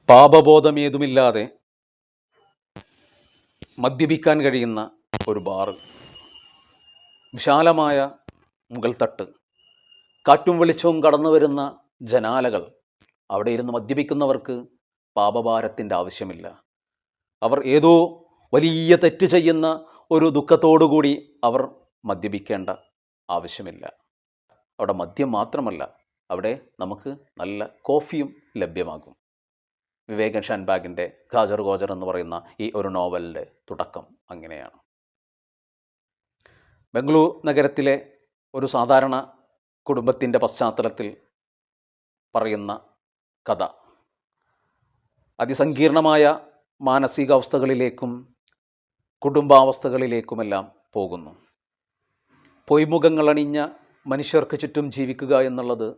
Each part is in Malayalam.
പാപബോധമേതുമില്ലാതെ മദ്യപിക്കാൻ കഴിയുന്ന ഒരു ബാർ, വിശാലമായ മുകൾ തട്ട്, കാറ്റും വെളിച്ചവും കടന്നു വരുന്ന ജനാലകൾ. അവിടെ ഇരുന്ന് മദ്യപിക്കുന്നവർക്ക് പാപഭാരത്തിൻ്റെ ആവശ്യമില്ല. അവർ ഏതോ വലിയ തെറ്റ് ചെയ്യുന്ന ഒരു ദുഃഖത്തോടുകൂടി അവർ മദ്യപിക്കേണ്ട ആവശ്യമില്ല. അവിടെ മദ്യം മാത്രമല്ല, അവിടെ നമുക്ക് നല്ല കോഫിയും ലഭ്യമാകും. വിവേകൻ ഷാൻബാഗിൻ്റെ ഖാജർ ഗോജർ എന്ന് പറയുന്ന ഈ ഒരു നോവലിൻ്റെ തുടക്കം അങ്ങനെയാണ്. ബംഗളൂരു നഗരത്തിലെ ഒരു സാധാരണ കുടുംബത്തിൻ്റെ പശ്ചാത്തലത്തിൽ പറയുന്ന കഥ അതിസങ്കീർണമായ മാനസികാവസ്ഥകളിലേക്കും കുടുംബാവസ്ഥകളിലേക്കുമെല്ലാം പോകുന്നു. പൊയ്മുഖങ്ങളണിഞ്ഞ മനുഷ്യർക്ക് ചുറ്റും ജീവിക്കുക എന്നുള്ളത്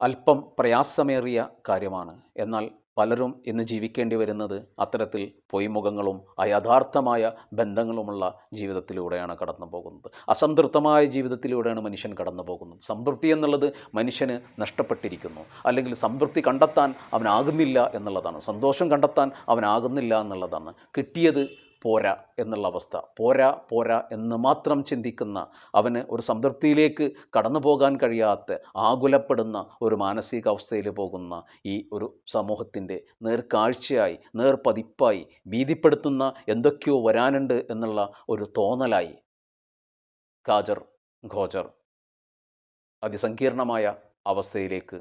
അല്പം പ്രയാസമേറിയ കാര്യമാണ്. എന്നാൽ പലരും ഇന്ന് ജീവിക്കേണ്ടി വരുന്നത് അത്തരത്തിൽ പൊയ്മുഖങ്ങളും അയഥാർത്ഥമായ ബന്ധങ്ങളുമുള്ള ജീവിതത്തിലൂടെയാണ് കടന്നു പോകുന്നത്. അസംതൃപ്തമായ ജീവിതത്തിലൂടെയാണ് മനുഷ്യൻ കടന്നു പോകുന്നത്. സംതൃപ്തി എന്നുള്ളത് മനുഷ്യന് നഷ്ടപ്പെട്ടിരിക്കുന്നു. അല്ലെങ്കിൽ സംതൃപ്തി കണ്ടെത്താൻ അവനാകുന്നില്ല എന്നുള്ളതാണ്. സന്തോഷം കണ്ടെത്താൻ അവനാകുന്നില്ല എന്നുള്ളതാണ്. കിട്ടിയത് പോരാ എന്നുള്ള അവസ്ഥ. പോരാ എന്ന് മാത്രം ചിന്തിക്കുന്ന, അവന് ഒരു സംതൃപ്തിയിലേക്ക് കടന്നു പോകാൻ കഴിയാത്ത, ആകുലപ്പെടുന്ന ഒരു മാനസികാവസ്ഥയിൽ പോകുന്ന ഈ ഒരു സമൂഹത്തിൻ്റെ നേർക്കാഴ്ചയായി, നേർപതിപ്പായി, ഭീതിപ്പെടുത്തുന്ന എന്തൊക്കെയോ വരാനുണ്ട് എന്നുള്ള ഒരു തോന്നലായി ഖാജർ ഗോജർ അതിസങ്കീർണമായ അവസ്ഥയിലേക്ക്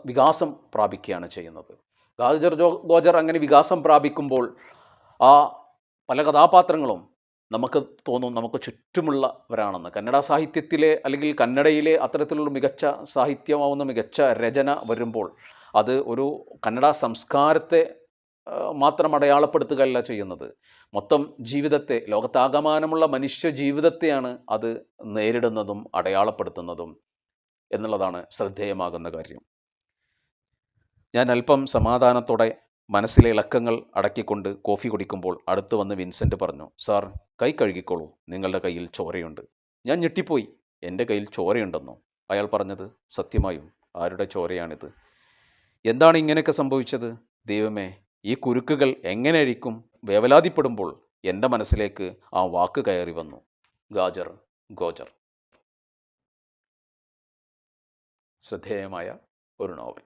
വികാസം പ്രാപിക്കുകയാണ് ചെയ്യുന്നത്. ഖാജർ ഗോജർ അങ്ങനെ വികാസം പ്രാപിക്കുമ്പോൾ ആ പല കഥാപാത്രങ്ങളും നമുക്ക് തോന്നും നമുക്ക് ചുറ്റുമുള്ളവരാണെന്ന്. കന്നഡ സാഹിത്യത്തിലെ അല്ലെങ്കിൽ കന്നഡയിലെ അത്തരത്തിലുള്ള മികച്ച സാഹിത്യമാവുന്ന മികച്ച രചന വരുമ്പോൾ അത് ഒരു കന്നഡ സംസ്കാരത്തെ മാത്രം അടയാളപ്പെടുത്തുകയല്ല ചെയ്യുന്നത്. മൊത്തം ജീവിതത്തെ, ലോകത്താകമാനമുള്ള മനുഷ്യ ജീവിതത്തെയാണ് അത് നേരിടുന്നതും അടയാളപ്പെടുത്തുന്നതും എന്നുള്ളതാണ് ശ്രദ്ധേയമാകുന്ന കാര്യം. ഞാൻ അല്പം സമാധാനത്തോടെ മനസ്സിലെ ഇളക്കങ്ങൾ അടക്കിക്കൊണ്ട് കോഫി കുടിക്കുമ്പോൾ അടുത്ത് വന്ന് വിൻസെൻ്റ് പറഞ്ഞു, സാർ കൈ കഴുകിക്കോളൂ, നിങ്ങളുടെ കയ്യിൽ ചോരയുണ്ട്. ഞാൻ ഞെട്ടിപ്പോയി. എൻ്റെ കയ്യിൽ ചോരയുണ്ടെന്നോ? അയാൾ പറഞ്ഞത് സത്യമായും ആരുടെ ചോരയാണിത്? എന്താണ് ഇങ്ങനെയൊക്കെ സംഭവിച്ചത്? ദൈവമേ, ഈ കുരുക്കുകൾ എങ്ങനെ അഴിക്കും? വേവലാതിപ്പെടുമ്പോൾ എൻ്റെ മനസ്സിലേക്ക് ആ വാക്ക് കയറി വന്നു, ഖാജർ ഗോജർ. ശ്രദ്ധേയമായ ഒരു നോവൽ.